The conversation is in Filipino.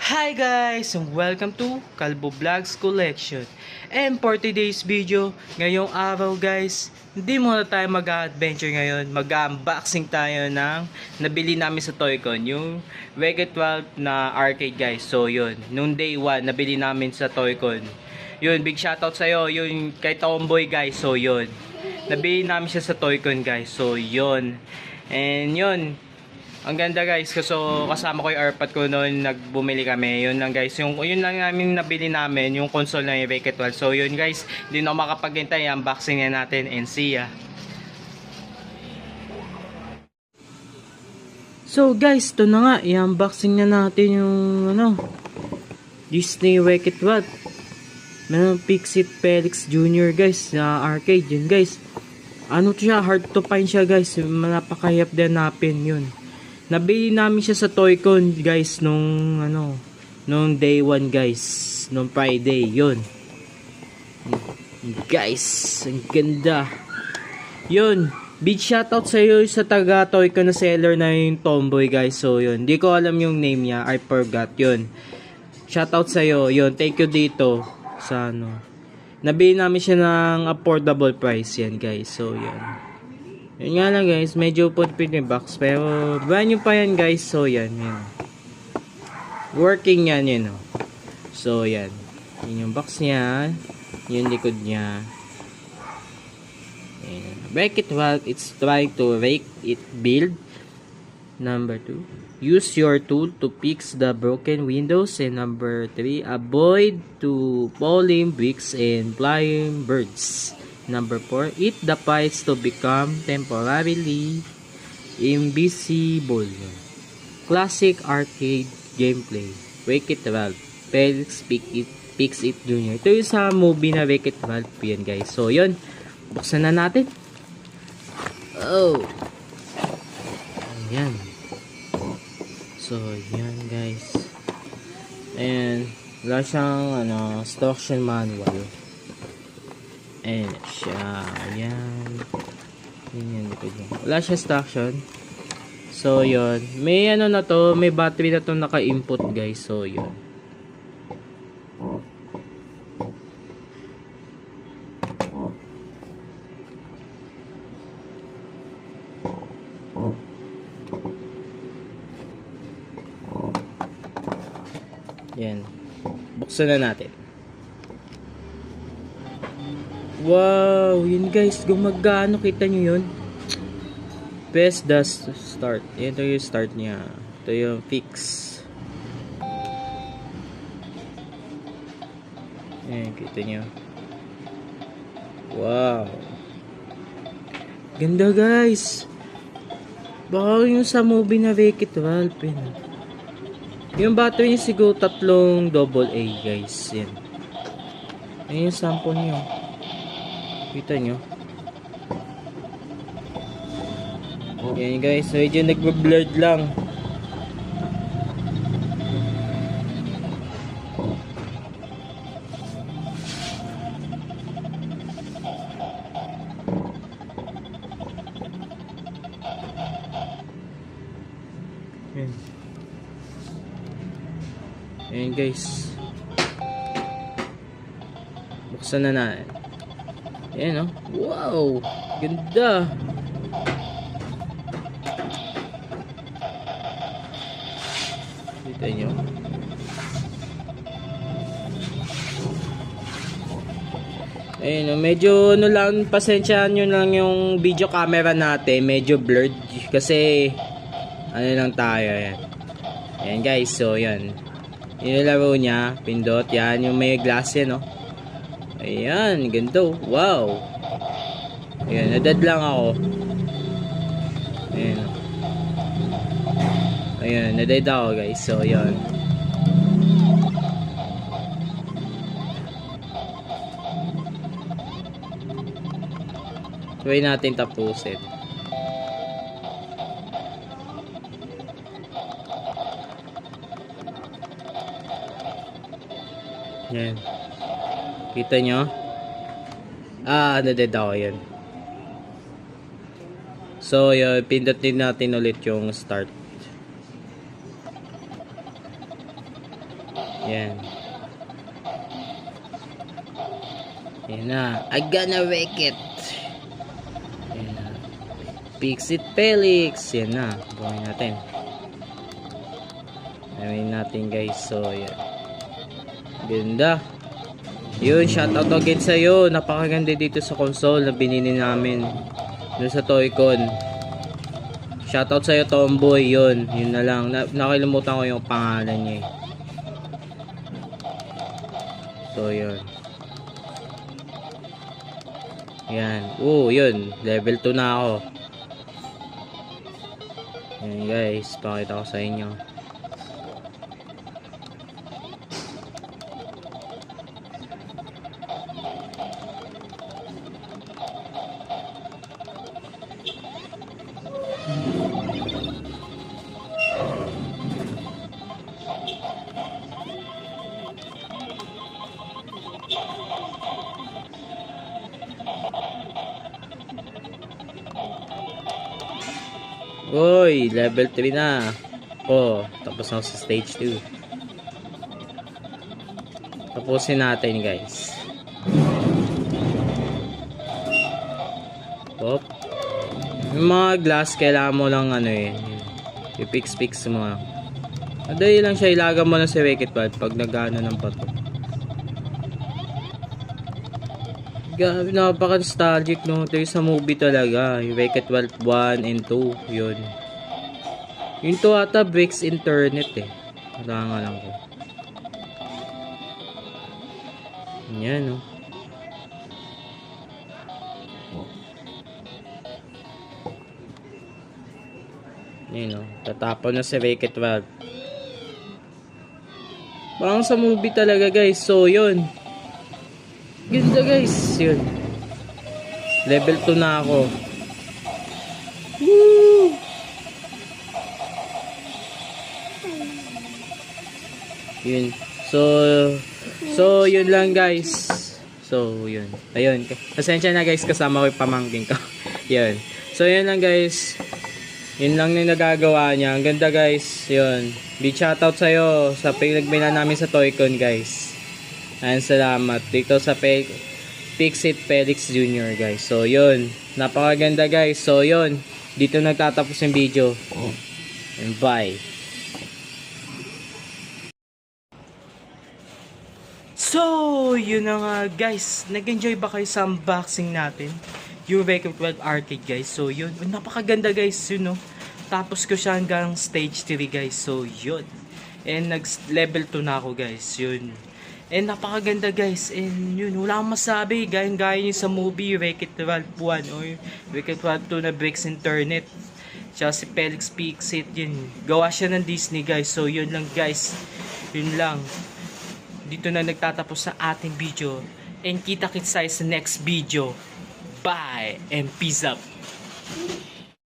Hi guys! And welcome to Kalbo Vlogs Collection. And for today's video, ngayong araw guys, hindi muna tayo mag-adventure ngayon. Mag-unboxing tayo ng nabili namin sa Toycon, yung Wreck-It Ralph na arcade guys. So yun, nung day 1 nabili namin sa Toycon. Yun, big shoutout sa'yo, yun kay Tomboy guys. So yun, nabili namin siya sa Toycon guys. So yun, and yun, ang ganda guys, kasi kasama ko yung airpod ko noon, nagbumili kami. Yun lang guys, yun lang namin nabili namin, yung console na yung Wreck-It Ralph. So yun guys, hindi na ako makapaghintay, unboxing na natin and see ya. So guys, ito na nga, i-unboxing na natin yung Disney Wreck-It Ralph. Meron Pixit Felix Jr. guys, na arcade yun guys. Ano to siya, hard to find siya guys, napakahirap din hanapin yun. Nabili namin siya sa Toycon guys nung day 1 guys, nung Friday, yun. Guys, ang ganda. Yun, big shoutout sa iyo sa taga Toycon na seller na yung Tomboy guys. So yun, di ko alam yung name niya, I forgot yun. Shoutout sa iyo, yun, thank you dito sa Nabili namin siya ng affordable price yan guys. So yun. Yun nga lang guys, medyo put-put yung box, pero brand new pa yan guys. So yan, yan. Working yan, yun. So yan. Yun yung box niya. Yung likod niya. Wreck-It Ralph, it's trying to rake it build. Number 2, use your tool to fix the broken windows. And number 3, avoid to falling bricks and flying birds. Number 4, eat the pies to become temporarily invisible. Classic arcade gameplay. Wreck-It Ralph, Felix Pixit Jr. Ito yung sa movie na Wreck-It Ralph yan guys. So yun, buksan na natin. Oh, ayan. So yan guys. And wala siyang instruction manual. Ayan siya. Ayan. Ayan. Wala siya instruction. So, yun. May na to. May battery na to naka-input guys. So, yun. Ayan. Buksan na natin. Wow, yun guys, gumagano, kita nyo yun. Press the start. Ito yung start niya. Ito yung fix. Ayan, kita nyo. Wow. Ganda guys. Baka yung sa movie na Wreck-It Ralph. Yung battery niya siguro 3 AA guys. Yan. Ayan yung sample niyo. Kita nyo. Yan guys, medyo nagbe-blurred lang. Yan. Yan guys. Buksan na natin. Ayan o. Wow! Ganda! Kita nyo. Ayan o. Medyo lang, pasensyaan nyo lang yung video camera natin. Medyo blurred. Kasi lang tayo. Ayan. Ayan guys. So yan. Inilaro niya. Pindot. Yan. Yung may glass yan o. Ayan, ganito. Wow. Ayan, nadad lang ako. Ayan. Ayan, nadad ako guys. So, ayan. Try natin tapusin. Ayan. Kita nyo? Naded ako yan. So, yun, pindutin natin ulit yung start. Yan. Yan na. I gonna wreck it. Yan na. Pixit Felix. Yan na. Buhay natin. Gawin natin guys. So, yan. Ganda. Yun, shoutout again sa'yo. Napakaganda dito sa console na binili namin. Doon sa Toy-Con. Shoutout sa'yo, Tomboy. Yun na lang. Nakalimutan ko yung pangalan niya eh. So, yun. Yan. Yun. Level 2 na ako. Yan guys. Pakita ko sa inyo. Uy, level 3 na. Tapos na ako sa stage 2. Tapusin natin, guys. Yung mga glass, kailangan mo lang i-fix mo. Madali lang siya, ilagan mo lang sa Wreck-It Ralph pag nagano ng bato. Grabe, napaka-nostalgic no. Ito yung sa movie talaga. Yung Wreck-It Ralph 1 and 2. Yun. Yung 2 ata breaks internet eh. Wala nga lang ko. Yan no. Yan no. Tatapon na si Wreck-It Ralph. Parang sa movie talaga guys. So yun. Ganda guys, yun. Level 2 na ako. Woo! Yun. So yun lang guys. So yun. Ayun. Pasensya na guys, kasama ko yung pamangking ko. Yun. So yun lang guys. Yun lang yung nagagawa niya. Ang ganda guys. Yun. Big shoutout sa'yo sa pinagbina namin sa Toy-Con guys. Ayan, salamat dito sa Pixit Felix Jr. guys. So yun, napakaganda guys. So yun, dito nagtatapos yung video. And bye. So yun na nga guys, nag-enjoy ba kayo sa unboxing natin? Yung Wreck-It Ralph Arcade guys. So yun, napakaganda guys, yun no. Tapos ko siya hanggang stage 3 guys. So yun, and nag-level 2 na ako guys. Yun. And napakaganda guys. And yun, wala akong masabi. Gaya nyo sa movie Wreck-It Ralph 1 or Wreck-It Ralph 2 na breaks internet. Siya si Felix Pixit. Yun, gawa siya ng Disney guys. So yun lang guys. Yun lang. Dito na nagtatapos sa ating video. And kita-kits tayo sa next video. Bye and peace out.